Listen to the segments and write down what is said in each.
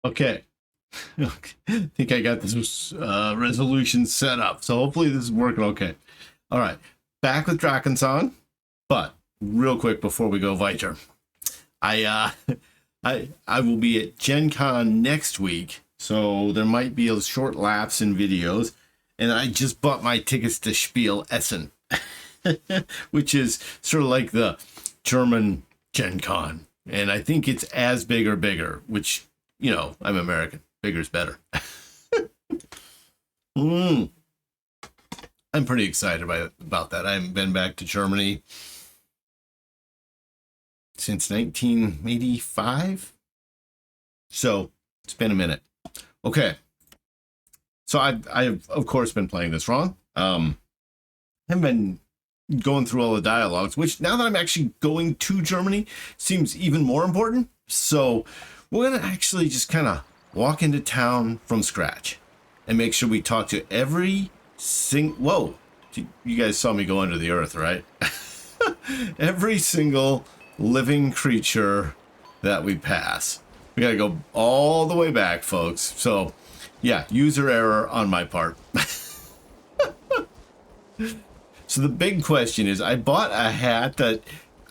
Okay. I think I got this resolution set up, so hopefully this is working okay. All right, back with Drakensang, but real quick before we go weiter, I will be at Gen Con next week, so there might be a short lapse in videos, and I just bought my tickets to Spiel Essen, which is sort of like the German Gen Con, and I think it's as big or bigger, which, you know, I'm American. Bigger's better. I'm pretty excited about that. I haven't been back to Germany since 1985. So it's been a minute. Okay. So I've of course been playing this wrong. Haven't been going through all the dialogues, which now that I'm actually going to Germany seems even more important. So we're going to actually just kind of walk into town from scratch and make sure we talk to every whoa, you guys saw me go under the earth, right? Every single living creature that we pass. We got to go all the way back, folks. So yeah, user error on my part. So the big question is, I bought a hat that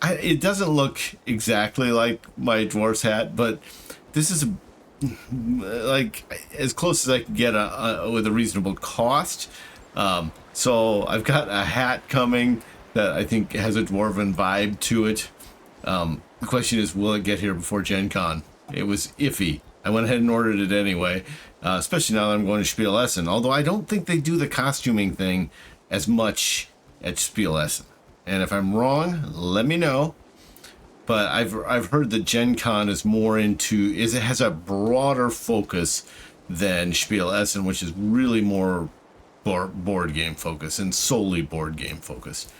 it doesn't look exactly like my dwarf's hat, but this is like as close as I can get with a reasonable cost. So I've got a hat coming that I think has a dwarven vibe to it. The question is, will it get here before Gen Con? It was iffy. I went ahead and ordered it anyway, especially now that I'm going to Spiel Essen, although I don't think they do the costuming thing as much at Spiel Essen. And if I'm wrong, let me know. But I've heard that Gen Con is more into, it has a broader focus than Spiel Essen, which is really more board game focus and solely board game focus.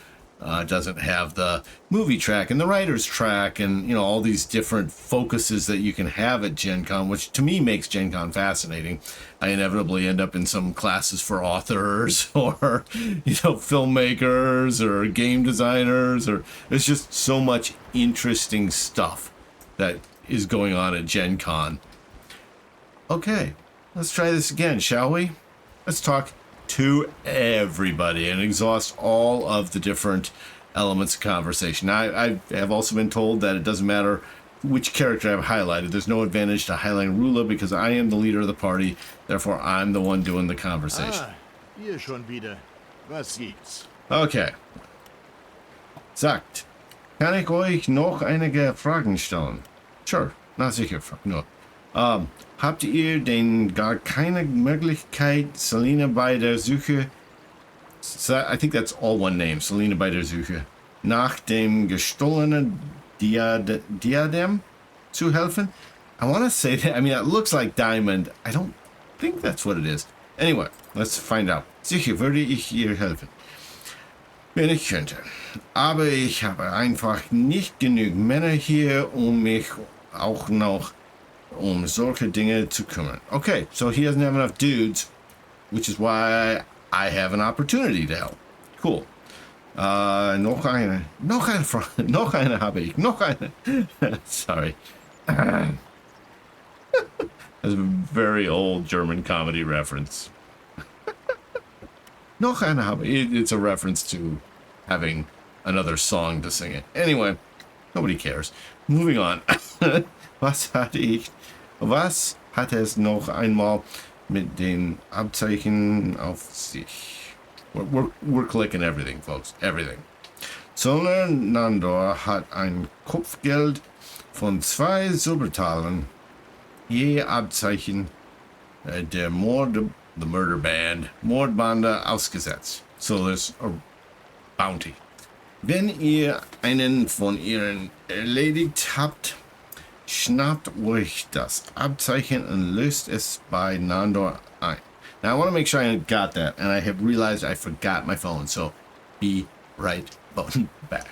It doesn't have the movie track and the writer's track and, you know, all these different focuses that you can have at Gen Con, which to me makes Gen Con fascinating. I inevitably end up in some classes for authors or, you know, filmmakers or game designers, or there's just so much interesting stuff that is going on at Gen Con. Okay, let's try this again, shall we? Let's talk to everybody and exhaust all of the different elements of conversation. Now, I have also been told that it doesn't matter which character I've highlighted. There's no advantage to highlighting Rula because I am the leader of the party. Therefore, I'm the one doing the conversation. Hier schon wieder. Was gibt's? Okay. Sagt, kann ich euch noch einige Fragen stellen? Sure, na sicher, nur. Habt ihr denn gar keine Möglichkeit, Selina bei der Suche, I think that's all one name, Selina bei der Suche, nach dem gestohlenen Diadem zu helfen? I want to say that, I mean, it looks like diamond. I don't think that's what it is. Anyway, let's find out. Sicher würde ich ihr helfen, wenn ich könnte. Aber ich habe einfach nicht genug Männer hier, um mich auch noch solche Dinge zu kümmern. Okay, so he doesn't have enough dudes, which is why I have an opportunity to help. Cool. Noch eine habe ich, noch eine. Sorry. That's a very old German comedy reference. Noch eine habe ich. It's a reference to having another song to sing it. Anyway, nobody cares. Moving on. Was hat es noch einmal mit den Abzeichen auf sich? We're clicking everything, folks. Everything. Zollner Nandor hat ein Kopfgeld von 2 Silbertalen je Abzeichen der the murder band, Mordbande ausgesetzt. So there's a bounty. Wenn ihr einen von ihren erledigt habt, schnappt euch das Abzeichen und löst es bei Nandor ein. Now I want to make sure I got that, and I have realized I forgot my phone, so be right back.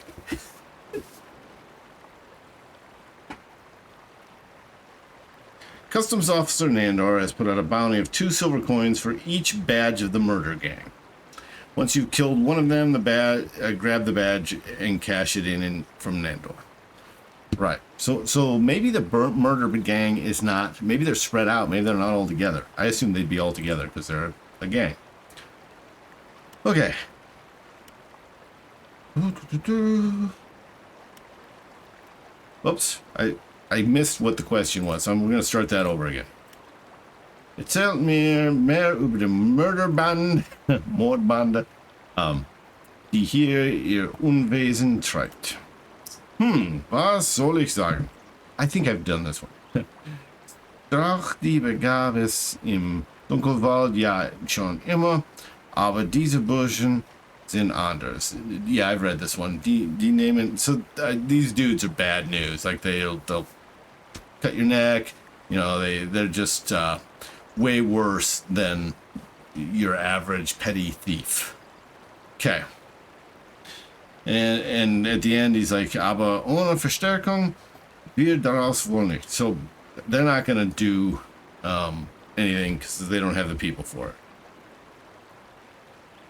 Customs Officer Nandor has put out a bounty of 2 silver coins for each badge of the murder gang. Once you've killed one of them, grab the badge and cash it in from Nandor. Right. So maybe the murder gang is not. Maybe they're spread out. Maybe they're not all together. I assume they'd be all together because they're a gang. Okay. Oops. I missed what the question was. So we're going to start that over again. Erzählt mir mehr über die Mörderbande, Mordbande, die hier ihr Unwesen treibt. Was soll ich sagen? I think I've done this one. Drachdiebe gab es im Dunkelwald ja schon immer, aber diese Burschen sind anders. Yeah, I've read this one. Die nehmen, so these dudes are bad news. Like they'll cut your neck. You know, they're just way worse than your average petty thief. Okay. And at the end, he's like, aber ohne Verstärkung wir daraus wohl nicht. So they're not going to do anything because they don't have the people for it.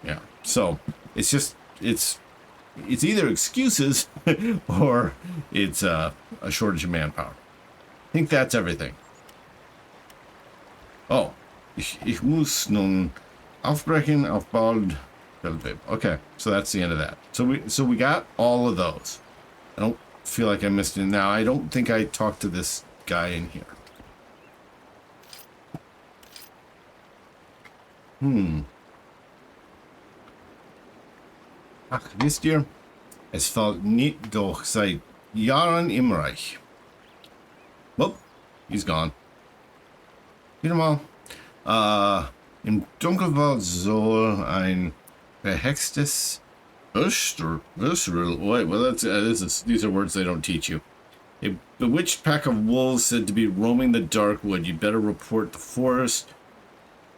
Yeah. So it's just, it's either excuses or it's a shortage of manpower. I think that's everything. Oh, ich muss nun aufbrechen auf bald. Okay, so that's the end of that. So we got all of those. I don't feel like I missed it. Now I don't think I talked to this guy in here. Ach, wisst ihr, es fällt nicht doch seit Jahren im Reich. Well, he's gone. Wieder mal. Im Dunkelwald soll ein verhextes wait, well, these are words they don't teach you. A bewitched pack of wolves said to be roaming the dark wood. You better report the forest.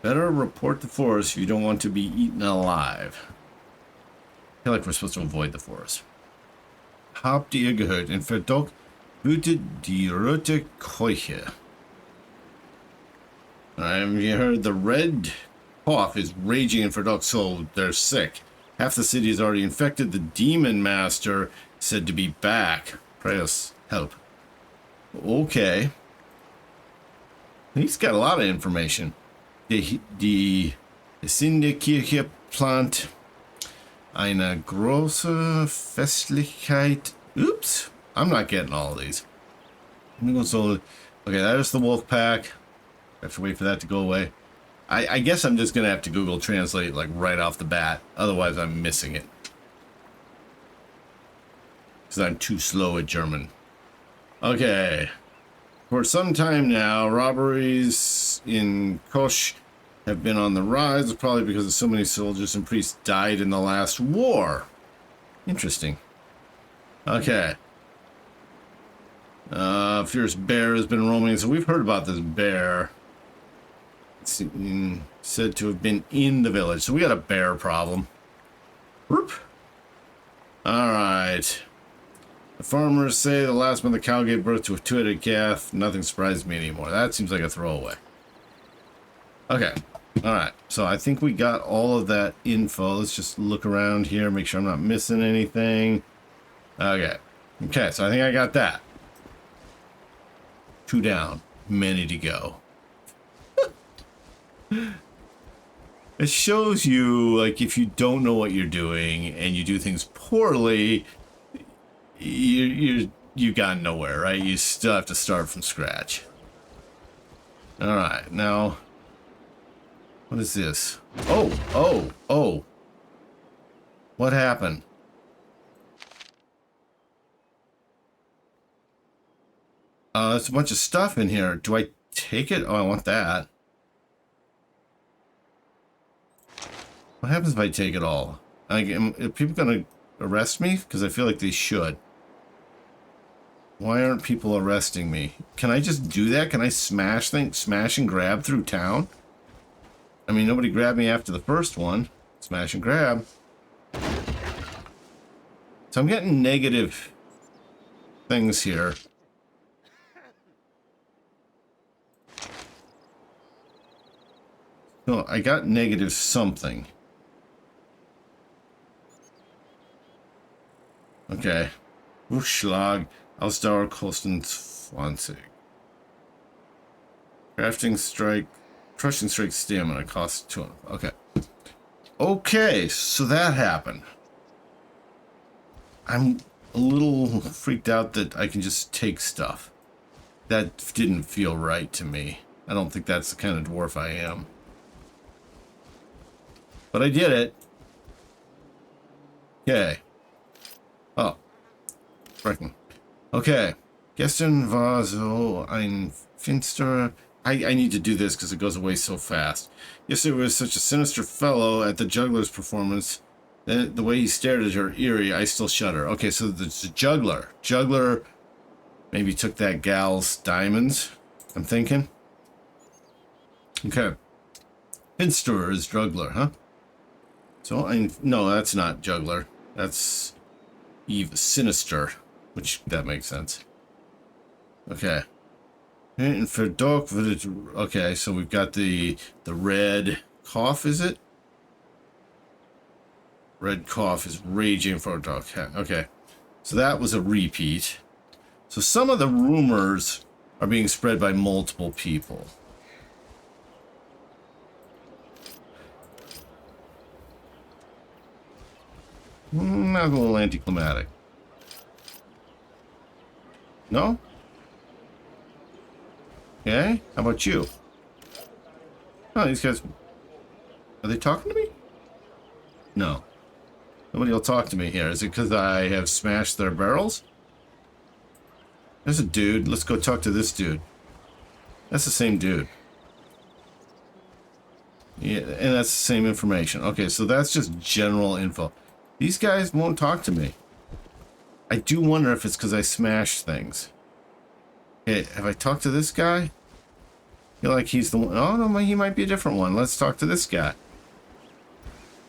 Better report the forest if you don't want to be eaten alive. I feel like we're supposed to avoid the forest. Habt ihr gehört? In Verdok wütet die rote Keuche. You heard the red cough is raging in Verdok, so they're sick. Half the city is already infected. The demon master said to be back. Pray us help. Okay. He's got a lot of information. Die Kirche plant eine große Festlichkeit. Oops. I'm not getting all of these. Okay, there's the wolf pack. I have to wait for that to go away. I guess I'm just gonna have to Google Translate like right off the bat. Otherwise I'm missing it. Because I'm too slow at German. Okay. For some time now, robberies in Kosh have been on the rise, probably because so many soldiers and priests died in the last war. Interesting. Okay. Fierce bear has been roaming, so we've heard about this bear. It's said to have been in the village, so we got a bear problem. Whoop. All right. The farmers say the last month the cow gave birth to a two-headed calf. Nothing surprises me anymore. That seems like a throwaway. Okay. All right. So I think we got all of that info. Let's just look around here, make sure I'm not missing anything. Okay. Okay, so I think I got that. 2 down. Many to go. It shows you, like, if you don't know what you're doing and you do things poorly, you got nowhere, right? You still have to start from scratch. All right, now, what is this? Oh. What happened? There's a bunch of stuff in here. Do I take it? Oh, I want that. What happens if I take it all? Are people gonna arrest me? Because I feel like they should. Why aren't people arresting me? Can I just do that? Can I smash and grab through town? I mean, nobody grabbed me after the first one. Smash and grab. So I'm getting negative things here. No, I got negative something. Okay. Schlag. Ausdauer kosten 20. Crafting strike, crushing strike stamina costs 200. Okay. Okay, so that happened. I'm a little freaked out that I can just take stuff. That didn't feel right to me. I don't think that's the kind of dwarf I am. But I did it. Okay. Oh. Freaking. Okay. Gestern war so ein finster... I need to do this because it goes away so fast. Yesterday was such a sinister fellow at the juggler's performance. The way he stared at her eerie, I still shudder. Okay, so there's a juggler. Juggler maybe took that gal's diamonds, I'm thinking. Okay. Finster is juggler, huh? So no, that's not juggler. That's Eve Sinister, which that makes sense. Okay. And for dog, okay, so we've got the red cough, is it? Red cough is raging for a dog. Okay, so that was a repeat. So some of the rumors are being spread by multiple people. Not a little anticlimactic. No? Okay, how about you? Oh, these guys... Are they talking to me? No. Nobody will talk to me here. Is it because I have smashed their barrels? There's a dude. Let's go talk to this dude. That's the same dude. Yeah, and that's the same information. Okay, so that's just general info. These guys won't talk to me. I do wonder if it's because I smashed things. Hey, have I talked to this guy? I feel like he's the one. Oh, no, he might be a different one. Let's talk to this guy.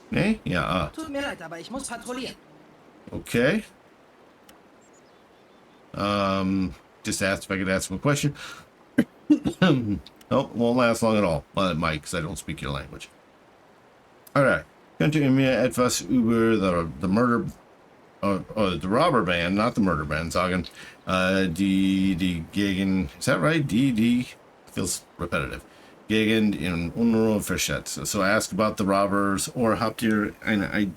Hey? Yeah, Tut mir leid, aber ich muss patrouillieren. Okay. Just asked if I could ask him a question. Nope, won't last long at all. Well, it might, because I don't speak your language. Alright. Könnte ihr mir etwas über the murder... the robber band, not the murder band, sagen. Die gegen... Is that right? Die... Feels repetitive. Gegen in Unruhe verschätzt. So ask about the robbers, or habt ihr eine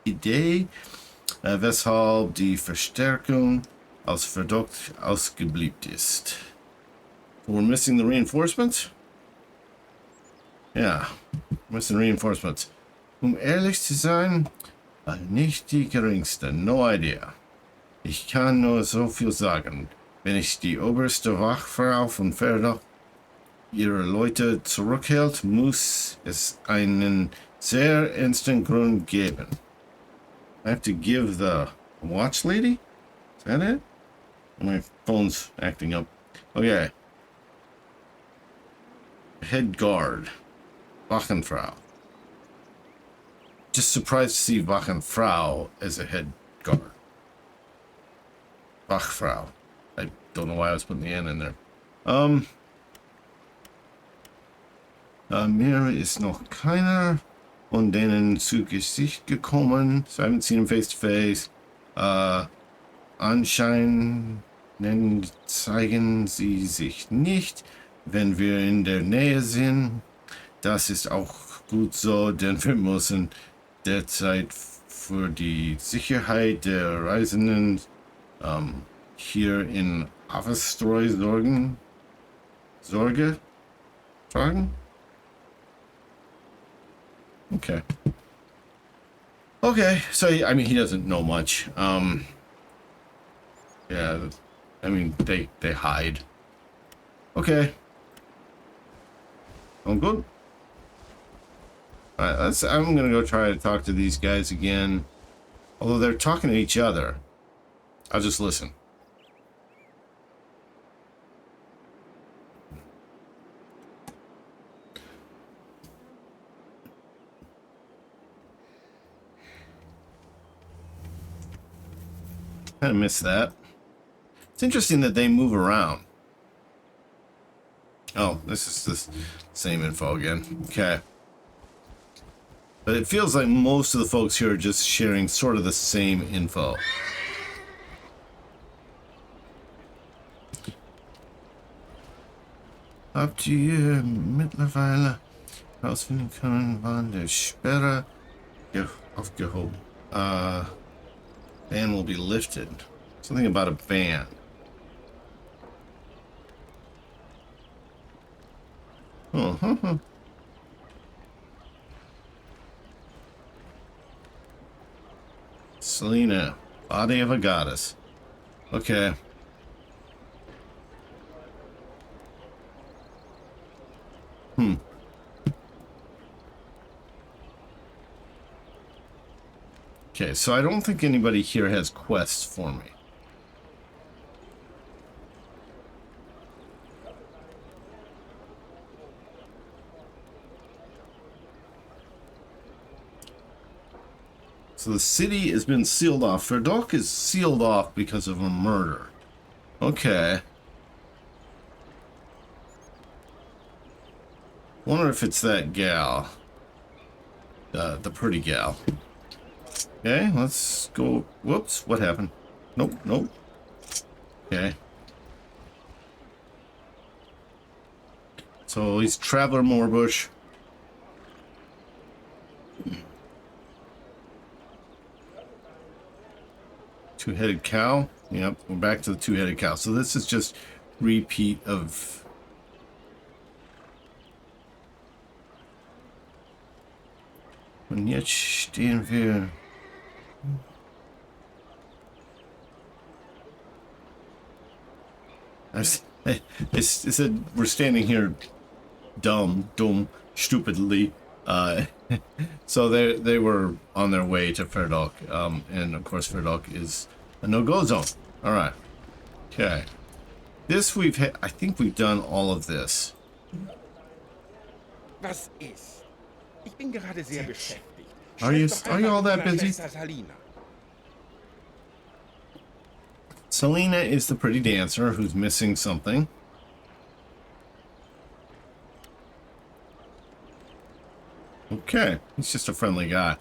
Idee, weshalb die Verstärkung als Verdacht ausgeblieben ist? We're missing the reinforcements? Yeah, missing reinforcements. Ehrlich zu sein, nicht die geringste, no idea. Ich kann nur so viel sagen. Wenn ich die oberste Wachfrau von Verdacht ihre Leute zurückhält, muss es einen sehr ernsten Grund geben. I have to give the watch lady? Is that it? My phone's acting up. Okay. Head guard. Wachenfrau. Just surprised to see Wachenfrau as a head guard. Wachfrau. I don't know why I was putting the N in there. Mir ist noch keiner von denen zu Gesicht gekommen. So I haven't seen him face to face. Anscheinend zeigen sie sich nicht, wenn wir in der Nähe sind. Das ist auch gut so, denn wir müssen derzeit für die Sicherheit der Reisenden hier in Aventuria Sorge tragen. Okay. Okay, so I mean he doesn't know much. Yeah, I mean they hide. Okay. I'm good. Alright, I'm gonna go try to talk to these guys again. Although they're talking to each other. I'll just listen. Kind of missed that. It's interesting that they move around. Oh, this is the same info again. Okay. But it feels like most of the folks here are just sharing sort of the same info. Habt ihr mittlerweile herausfinden können, wann der Sperre aufgehoben? Ban will be lifted. Something about a ban. Oh, Selena, body of a goddess. Okay. Okay, so I don't think anybody here has quests for me. So the city has been sealed off. Verdok is sealed off because of a murder. Okay. Wonder if it's that gal. The pretty gal. Okay, let's go. Whoops, what happened? Nope, nope. Okay. So he's Traveler Moorbush. Two-headed cow. Yep, we're back to the two-headed cow. So this is just repeat of... Und jetzt stehen wir... It said we're standing here dumb, stupidly. So they were on their way to Verdok, and of course Verdok is a no-go zone. All right, okay. This I think we've done all of this. Was ist? Ich bin gerade sehr beschäftigt. Are you Sprech doch einfach all mit that meiner busy? Schwester Salina. Selena is the pretty dancer who's missing something. Okay, he's just a friendly guy.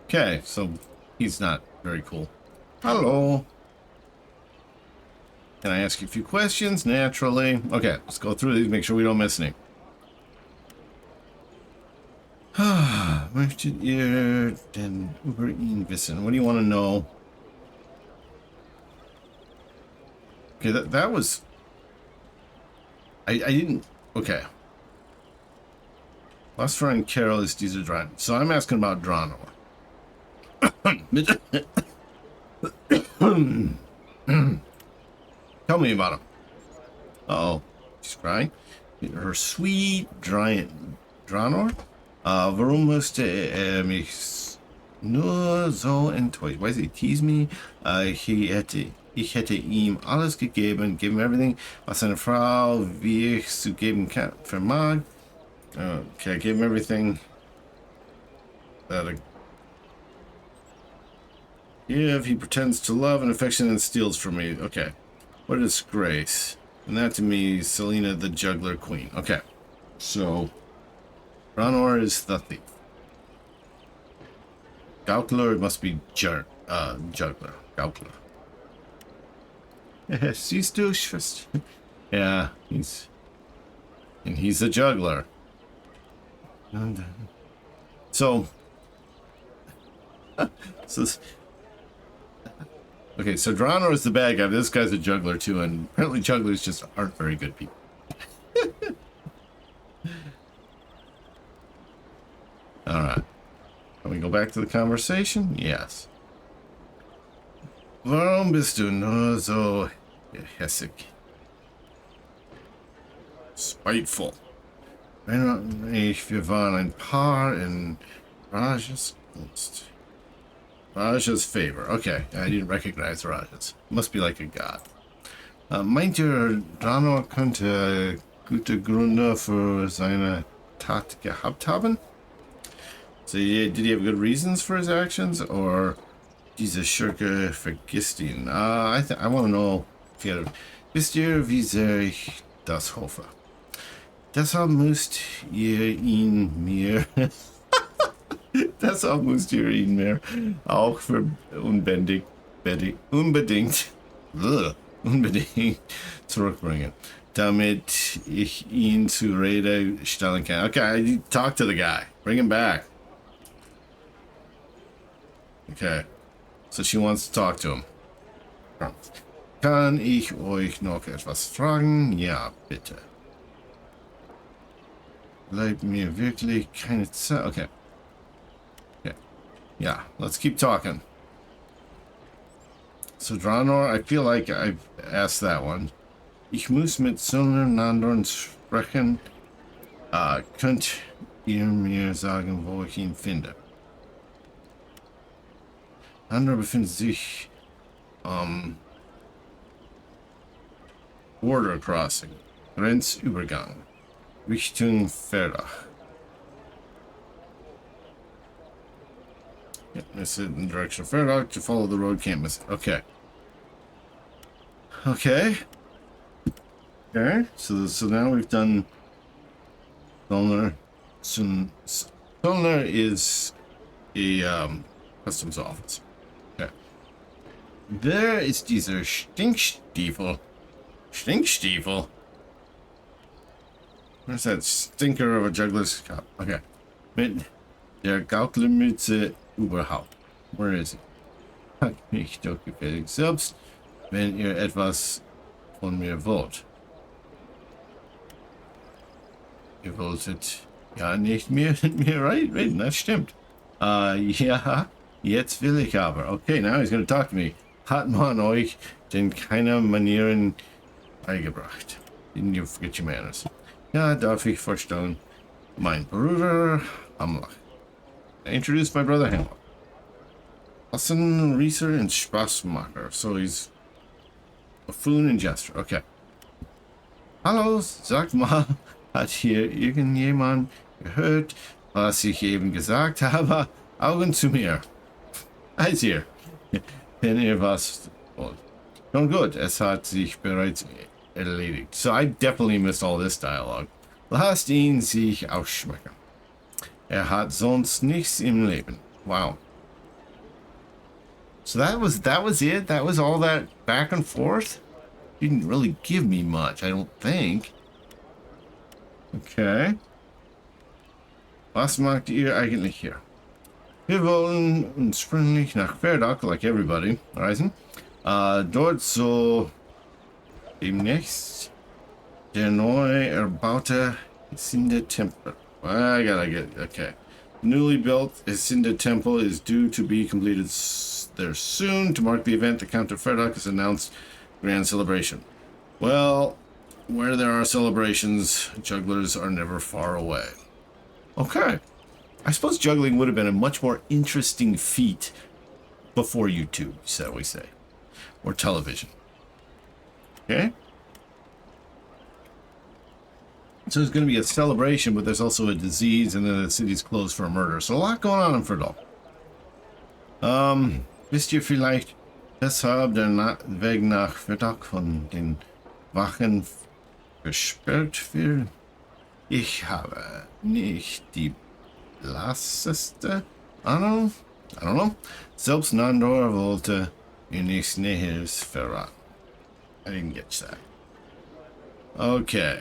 Okay, so he's not very cool. Hello. Can I ask you a few questions? Naturally. Okay, let's go through these, make sure we don't miss any. Möchtet ihr denn über ihn wissen? What do you want to know? Okay, that was... I didn't... Okay. Last friend Carol is dieser Dran. So I'm asking about Dranor. Tell me about him. Uh-oh. She's crying. Her sweet Dranor? Warum musste mich nur so enttäuscht? Weiß ich, tease me? Ich hätte ihm alles gegeben, gave him everything, was seine Frau, wie ich zu geben kann, vermag. Okay, I gave him everything that I give. He pretends to love and affection and steals from me. Okay. What a disgrace. And that to me, Selena the Juggler Queen. Okay. So, Ranor is the thief. Gaukler must be Juggler. Gaukler. Siehst du, Schwester? Yeah, he's a juggler. So okay, so Dranor is the bad guy. This guy's a juggler too, and apparently jugglers just aren't very good people. All right, can we go back to the conversation? Yes. Warum bist du nur so gehässig? Spiteful. Wir waren ein Paar in Raja's Gunst. Raja's favor. Okay, I didn't recognize Raja's. Must be like a god. Meint ihr, Dranor könnte gute Gründe für seine Tat gehabt haben? So did he have good reasons for his actions, or diese Schurke vergisst ihn? I want to know if you had... Wisst ihr, wie sehr ich das hoffe? Deshalb müsst ihr ihn mir... Deshalb müsst ihr ihn mir auch für unbedingt... Ugh. unbedingt zurückbringen, damit ich ihn zur Rede stellen kann. Okay, I talk to the guy. Bring him back. Okay. So she wants to talk to him. Kann ich euch noch etwas fragen? Ja, bitte. Bleibt mir wirklich keine Zeit. Okay. Okay. Yeah, let's keep talking. So Dranor, I feel like I've asked that one. Ich muss mit Söldner Nandorn sprechen. Könnt ihr mir sagen, wo ich ihn finde? Nandor befindet sich Border Crossing, Grenzübergang, Richtung Verdach. Yeah, this is in the direction of Verdach. To follow the road, can't miss it. Okay. Okay. Okay. So now we've done Zollner. Zollner is a customs office. Okay. There ist dieser Stinkstiefel. Stinkstiefel? Where's that stinker of a juggler's cup? Okay. Mit der Gauklermütze überhaupt. Where is he? Hat mich doch gefällig selbst, wenn ihr etwas von mir wollt. Ihr wolltet ja nicht mehr mit mir reden, das stimmt. Ja, jetzt will ich aber. Okay, now he's gonna talk to me. Hat man euch denn keine Manieren beigebracht? Didn't you forget your manners? Ja, darf ich vorstellen. Mein Bruder Hamlach. I introduced my brother Hamlach. Racer and Spaßmacher. So he's a buffoon and jester. Okay. Hallo, sag mal, hat hier irgendjemand gehört, was ich eben gesagt habe? Augen zu mir. Eis hier. Wenn ihr was wollt. Schon gut, es hat sich bereits erledigt. So I definitely missed all this dialogue. Lasst ihn sich ausschmecken. Hat sonst nichts im Leben. Wow. So that was it? That was all that back and forth? Didn't really give me much, I don't think. Okay. Was macht ihr eigentlich hier? Wir wollen ursprünglich nach Verdach, like everybody, reisen. Dort so demnächst der neu erbaute Hesinde Temple. I gotta get, okay. Newly built Hesinde Temple is due to be completed there soon. To mark the event, the Count of Verdach has announced grand celebration. Well, where there are celebrations, jugglers are never far away. Okay. I suppose juggling would have been a much more interesting feat before YouTube, shall we say. Or television. Okay. So there's going to be a celebration, but there's also a disease, and then the city's closed for a murder. So a lot going on in Verdach. Wisst ihr vielleicht, weshalb der Weg nach Verdach von den Wachen gesperrt wird? Ich habe nicht die blasseste Ahnung. I don't know. Selbst Nandor wollte mir nichts Näheres verraten. I didn't get that. Okay.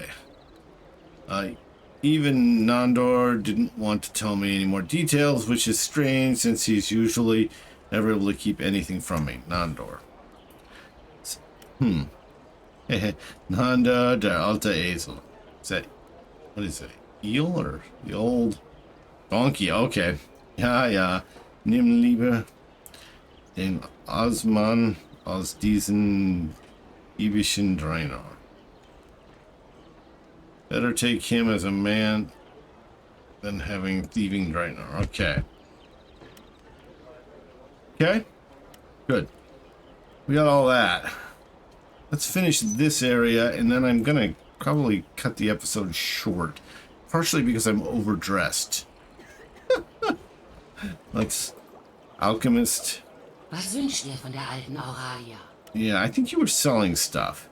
Even Nandor didn't want to tell me any more details, which is strange since he's usually never able to keep anything from me. Nandor. Nandor, der alte Esel. Is that, what is it? Eel or the old donkey? Okay. Ja. Nimm lieber den Osman aus diesen diebischen Draenor. Better take him as a man than having thieving Draenor. Okay. Okay. Good. We got all that. Let's finish this area, and then I'm gonna probably cut the episode short. Partially because I'm overdressed. Let's... Alchemist. Was wünscht ihr von der alten Auralia? Yeah, I think you were selling stuff.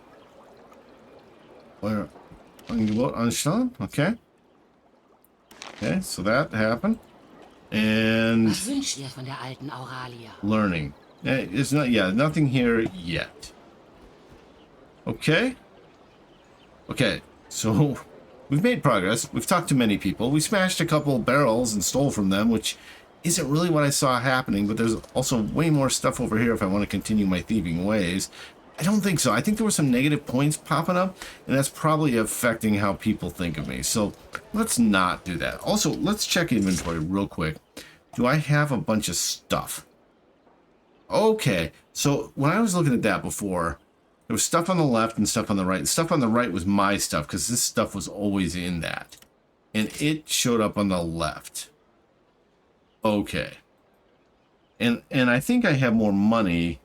Where... Angebot anstellen? Okay. Okay, so that happened. And... Was wünscht ihr von der alten Auralia? Learning. It's not... Yeah, nothing here yet. Okay. Okay, so we've made progress. We've talked to many people. We smashed a couple barrels and stole from them, which isn't really what I saw happening, but there's also way more stuff over here if I want to continue my thieving ways. I don't think so. I think there were some negative points popping up, and that's probably affecting how people think of me. So let's not do that. Also, let's check inventory real quick. Do I have a bunch of stuff? Okay, so when I was looking at that before, there was stuff on the left and stuff on the right. Stuff on the right was my stuff because this stuff was always in that. And it showed up on the left. Okay. And I think I have more money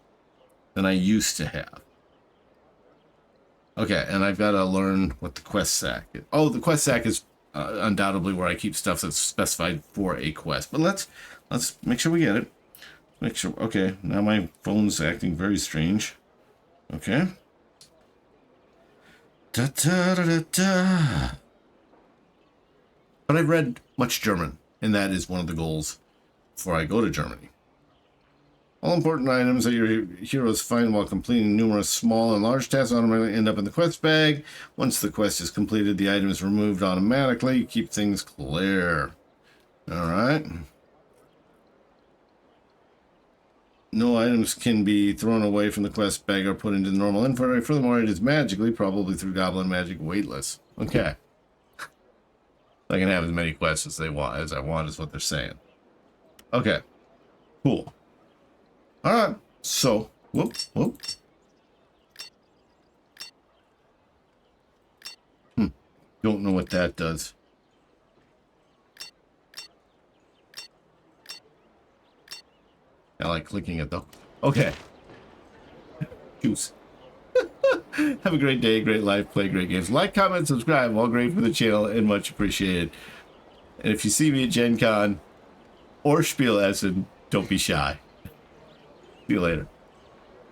than I used to have. Okay, and I've got to learn what the quest sack is. Oh, the quest sack is undoubtedly where I keep stuff that's specified for a quest. But let's make sure we get it. Make sure. Okay, now my phone's acting very strange. Okay. Da, da, da, da, da. But I've read much German, and that is one of the goals before I go to Germany. All important items that your heroes find while completing numerous small and large tasks automatically end up in the quest bag. Once the quest is completed, the item is removed automatically. Keep things clear. All right. No items can be thrown away from the quest bag or put into the normal inventory. Furthermore, it is magically, probably through goblin magic, weightless. Okay. I can have as many quests as I want is what they're saying. Okay. Cool. Alright. So, whoop. Don't know what that does. I like clicking it though. Okay. Juice. Have a great day, great life, play great games. Like, comment, subscribe. All great for the channel and much appreciated. And if you see me at Gen Con or Spiel Essen, don't be shy. See you later.